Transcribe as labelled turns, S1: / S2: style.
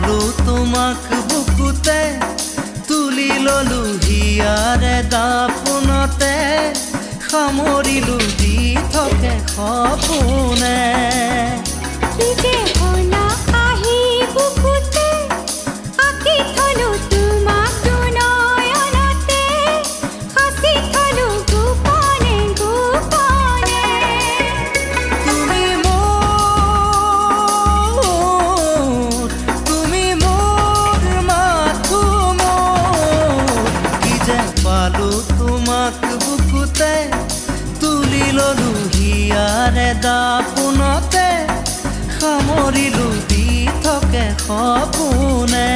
S1: পালো তোমাক বুকুতে তুলি ললো হিয়াৰে দাপোনতে সামৰিলো দি থাকে সপোনে তুলি ললো হিয়াৰে দাপোনতে সামৰিলো দি থাকে সপোনে